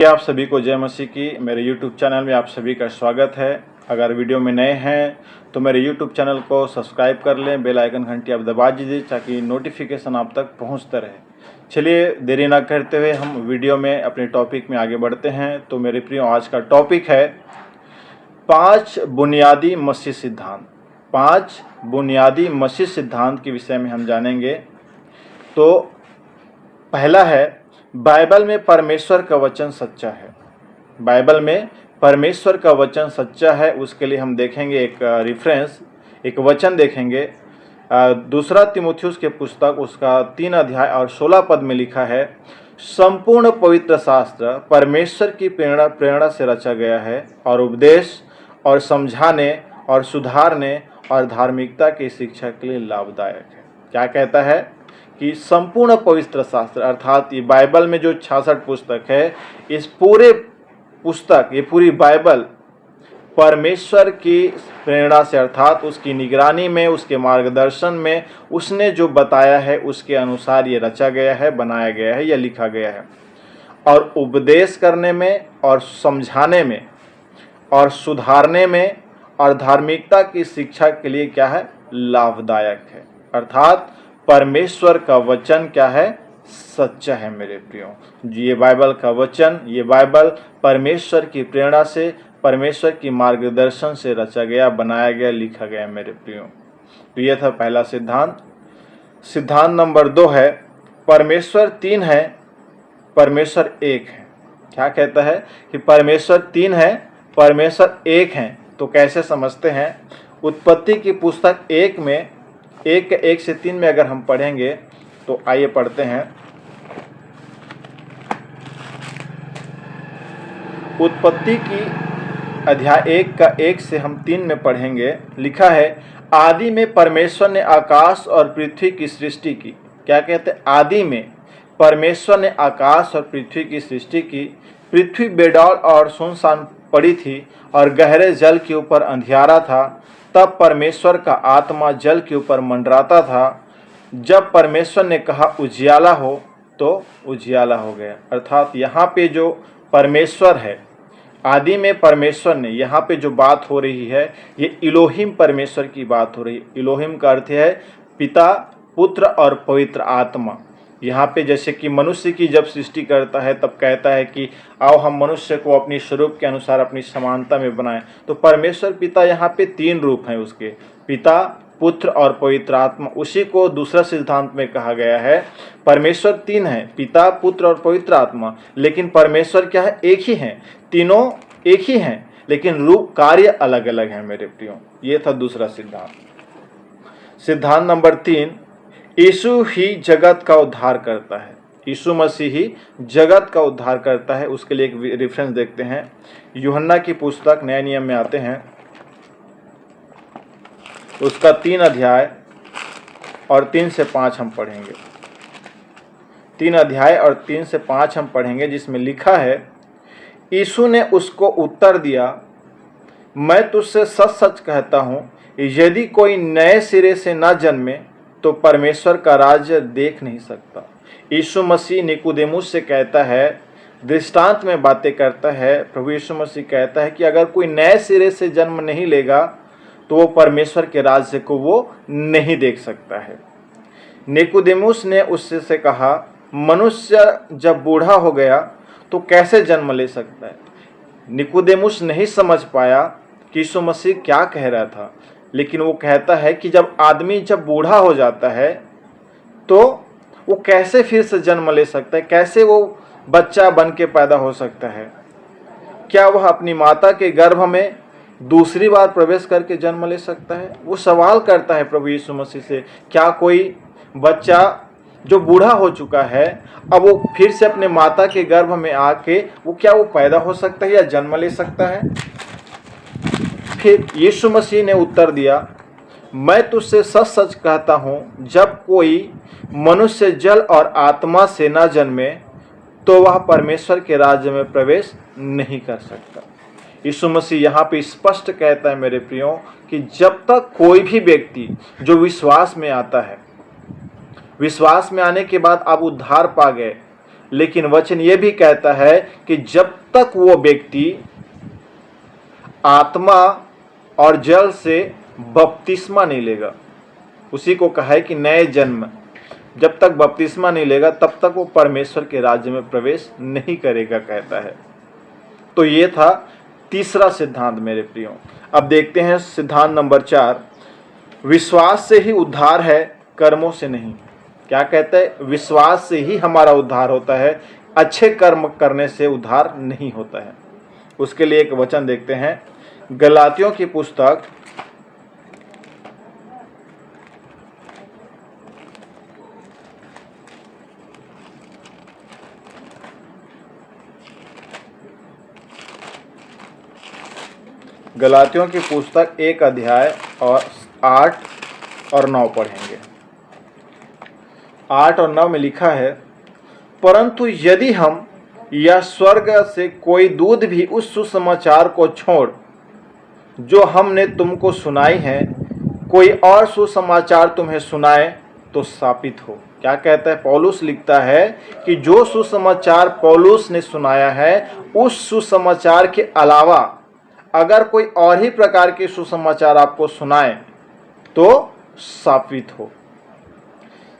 आप सभी को जय मसीह की। मेरे YouTube चैनल में आप सभी का स्वागत है। अगर वीडियो में नए हैं तो मेरे YouTube चैनल को सब्सक्राइब कर लें, बेल आइकन घंटी आप दबा दीजिए ताकि नोटिफिकेशन आप तक पहुंचता रहे। चलिए देरी ना करते हुए हम वीडियो में अपने टॉपिक में आगे बढ़ते हैं। तो मेरे प्रियो, आज का टॉपिक है 5 बुनियादी मसीह सिद्धांत। 5 बुनियादी मसीह सिद्धांत के विषय में हम जानेंगे। तो पहला है, बाइबल में परमेश्वर का वचन सच्चा है। बाइबल में परमेश्वर का वचन सच्चा है, उसके लिए हम देखेंगे एक रेफरेंस, एक वचन देखेंगे। दूसरा तीमुथियुस के पुस्तक उसका 3 अध्याय और 16 पद में लिखा है, संपूर्ण पवित्र शास्त्र परमेश्वर की प्रेरणा से रचा गया है और उपदेश और समझाने और सुधारने और धार्मिकता की शिक्षा के लिए लाभदायक है। क्या कहता है कि संपूर्ण पवित्र शास्त्र, अर्थात ये बाइबल में जो 66 पुस्तक है, इस पूरे पुस्तक, ये पूरी बाइबल परमेश्वर की प्रेरणा से, अर्थात उसकी निगरानी में, उसके मार्गदर्शन में, उसने जो बताया है उसके अनुसार ये रचा गया है, बनाया गया है या लिखा गया है। और उपदेश करने में और समझाने में और सुधारने में और धार्मिकता की शिक्षा के लिए क्या है, लाभदायक है। अर्थात परमेश्वर का वचन क्या है, सच्चा है। मेरे प्रियो, ये बाइबल का वचन, ये बाइबल परमेश्वर की प्रेरणा से, परमेश्वर की मार्गदर्शन से रचा गया, बनाया गया, लिखा गया। मेरे प्रियो, तो ये था पहला सिद्धांत। सिद्धांत नंबर 2 है, परमेश्वर 3 है, परमेश्वर 1 है। क्या कहता है कि परमेश्वर 3 है, परमेश्वर 1 है। तो कैसे समझते हैं? उत्पत्ति की पुस्तक 1 में 1 से 3 में अगर हम पढ़ेंगे तो आइए पढ़ते हैं। उत्पत्ति की अध्याय 1 का 1 से हम 3 में पढ़ेंगे। लिखा है, आदि में परमेश्वर ने आकाश और पृथ्वी की सृष्टि की। क्या कहते हैं? आदि में परमेश्वर ने आकाश और पृथ्वी की सृष्टि की। पृथ्वी बेडौल और सुनसान पड़ी थी और गहरे जल के ऊपर अंधियारा था। तब परमेश्वर का आत्मा जल के ऊपर मंडराता था। जब परमेश्वर ने कहा उजियाला हो, तो उजियाला हो गया। अर्थात यहाँ पे जो परमेश्वर है, आदि में परमेश्वर ने, यहाँ पे जो बात हो रही है ये इलोहिम परमेश्वर की बात हो रही है। इलोहिम का अर्थ है पिता, पुत्र और पवित्र आत्मा। यहाँ पे जैसे कि मनुष्य की जब सृष्टि करता है तब कहता है कि आओ हम मनुष्य को अपनी स्वरूप के अनुसार अपनी समानता में बनाएं। तो परमेश्वर पिता, यहाँ पे 3 रूप हैं उसके, पिता, पुत्र और पवित्र आत्मा। उसी को दूसरा सिद्धांत में कहा गया है, परमेश्वर 3 है, पिता, पुत्र और पवित्र आत्मा। लेकिन परमेश्वर क्या है? एक ही है। तीनों एक ही हैं, लेकिन रूप, कार्य अलग अलग हैं। मेरे प्रियो, ये था दूसरा सिद्धांत। सिद्धांत नंबर 3, यीशु ही जगत का उद्धार करता है। यीशु मसीह ही जगत का उद्धार करता है। उसके लिए एक रेफरेंस देखते हैं। यूहन्ना की पुस्तक, नए नियम में आते हैं, उसका 3 अध्याय और 3 से 5 हम पढ़ेंगे। 3 अध्याय और 3 से 5 हम पढ़ेंगे, जिसमें लिखा है, यीशु ने उसको उत्तर दिया, मैं तुझसे सच सच कहता हूँ, यदि कोई नए सिरे से न जन्मे तो परमेश्वर का राज्य देख नहीं सकता। यीशु मसीह निकुदेमुस से कहता है, दृष्टांत में बातें करता है। प्रभु यीशु मसीह कहता है कि अगर कोई नए सिरे से जन्म नहीं लेगा तो वो परमेश्वर के राज्य को वो नहीं देख सकता है। निकुदेमुस ने उससे से कहा, मनुष्य जब बूढ़ा हो गया तो कैसे जन्म ले सकता है? निकुदेमुस नहीं समझ पाया कि यीशु मसीह क्या कह रहा था, लेकिन वो कहता है कि जब आदमी जब बूढ़ा हो जाता है तो वो कैसे फिर से जन्म ले सकता है, कैसे वो बच्चा बन के पैदा हो सकता है? क्या वह अपनी माता के गर्भ में दूसरी बार प्रवेश करके जन्म ले सकता है? वो सवाल करता है प्रभु यीशु मसीह से, क्या कोई बच्चा जो बूढ़ा हो चुका है अब वो फिर से अपने माता के गर्भ में आके क्या वो पैदा हो सकता है या जन्म ले सकता है? फिर यीशु मसीह ने उत्तर दिया, मैं तुझसे सच सच कहता हूँ, जब कोई मनुष्य जल और आत्मा से न जन्मे तो वह परमेश्वर के राज्य में प्रवेश नहीं कर सकता। यीशु मसीह यहाँ पे स्पष्ट कहता है मेरे प्रियो कि जब तक कोई भी व्यक्ति जो विश्वास में आता है, विश्वास में आने के बाद आप उद्धार पा गए, लेकिन वचन ये भी कहता है कि जब तक वो व्यक्ति आत्मा और जल से बपतिस्मा नहीं लेगा, उसी को कहा है कि नए जन्म, जब तक बपतिस्मा नहीं लेगा तब तक वो परमेश्वर के राज्य में प्रवेश नहीं करेगा, कहता है। तो ये था तीसरा सिद्धांत मेरे प्रियो। अब देखते हैं सिद्धांत नंबर 4, विश्वास से ही उद्धार है, कर्मों से नहीं। क्या कहता है? विश्वास से ही हमारा उद्धार होता है, अच्छे कर्म करने से उद्धार नहीं होता है। उसके लिए एक वचन देखते हैं, गलातियों की पुस्तक गलातियों की पुस्तक 1 अध्याय और 8 और 9 पढ़ेंगे। 8 और 9 में लिखा है, परंतु यदि हम या स्वर्ग से कोई दूत भी उस सुसमाचार को छोड़ जो हमने तुमको सुनाई है, कोई और सुसमाचार तुम्हें सुनाए तो शापित हो। क्या कहता है? पौलुस लिखता है कि जो सुसमाचार पौलुस ने सुनाया है, उस सुसमाचार के अलावा अगर कोई और ही प्रकार के सुसमाचार आपको सुनाए तो शापित हो।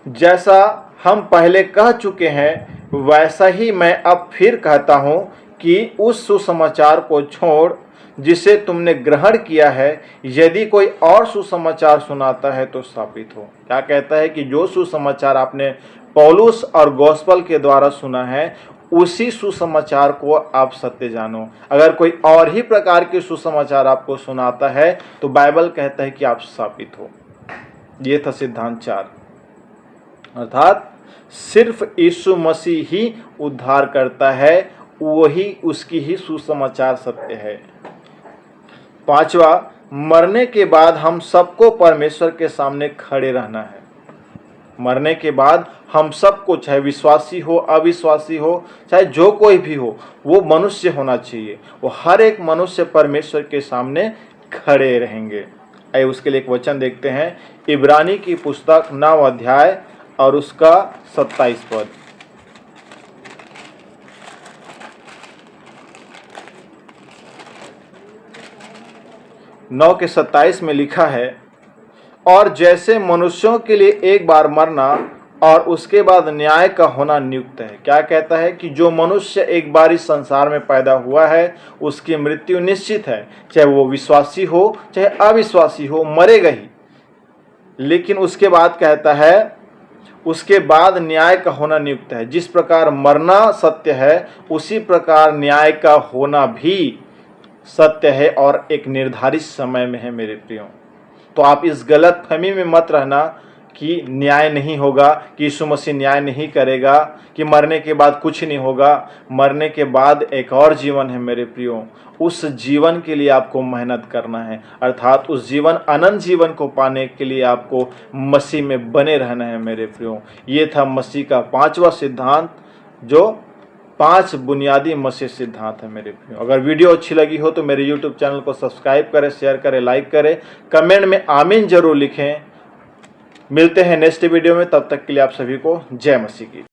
जैसा हम पहले कह चुके हैं, वैसा ही मैं अब फिर कहता हूं कि उस सुसमाचार को छोड़ जिसे तुमने ग्रहण किया है, यदि कोई और सुसमाचार सुनाता है तो शापित हो। क्या कहता है? कि जो सुसमाचार आपने पौलुस और गॉस्पेल के द्वारा सुना है, उसी सुसमाचार को आप सत्य जानो। अगर कोई और ही प्रकार के सुसमाचार आपको सुनाता है तो बाइबल कहता है कि आप शापित हो। ये था सिद्धांत 4, अर्थात सिर्फ यीशु मसीह ही उद्धार करता है, वही उसकी ही सुसमाचार सत्य है। 5वां, मरने के बाद हम सबको परमेश्वर के सामने खड़े रहना है। मरने के बाद हम सबको, चाहे विश्वासी हो अविश्वासी हो, चाहे जो कोई भी हो, वो मनुष्य होना चाहिए, वो हर एक मनुष्य परमेश्वर के सामने खड़े रहेंगे। आइए उसके लिए एक वचन देखते हैं, इब्रानी की पुस्तक 9 अध्याय और उसका 27 पद। नौ के 27 में लिखा है, और जैसे मनुष्यों के लिए एक बार मरना और उसके बाद न्याय का होना नियुक्त है। क्या कहता है? कि जो मनुष्य एक बार इस संसार में पैदा हुआ है, उसकी मृत्यु निश्चित है, चाहे वो विश्वासी हो चाहे अविश्वासी हो, मरेगा ही। लेकिन उसके बाद कहता है, उसके बाद न्याय का होना नियुक्त है। जिस प्रकार मरना सत्य है, उसी प्रकार न्याय का होना भी सत्य है और एक निर्धारित समय में है मेरे प्रियो। तो आप इस गलत फहमी में मत रहना कि न्याय नहीं होगा, कि यीशु मसीह न्याय नहीं करेगा, कि मरने के बाद कुछ नहीं होगा। मरने के बाद एक और जीवन है मेरे प्रियो। उस जीवन के लिए आपको मेहनत करना है, अर्थात उस जीवन, अनंत जीवन को पाने के लिए आपको मसीह में बने रहना है मेरे प्रियो। ये था मसीह का 5वां सिद्धांत, जो 5 बुनियादी मसीह सिद्धांत है मेरे प्रियो। अगर वीडियो अच्छी लगी हो तो मेरे YouTube चैनल को सब्सक्राइब करें, शेयर करें, लाइक करें, कमेंट में आमीन जरूर लिखें। मिलते हैं नेक्स्ट वीडियो में, तब तक के लिए आप सभी को जय मसीह की।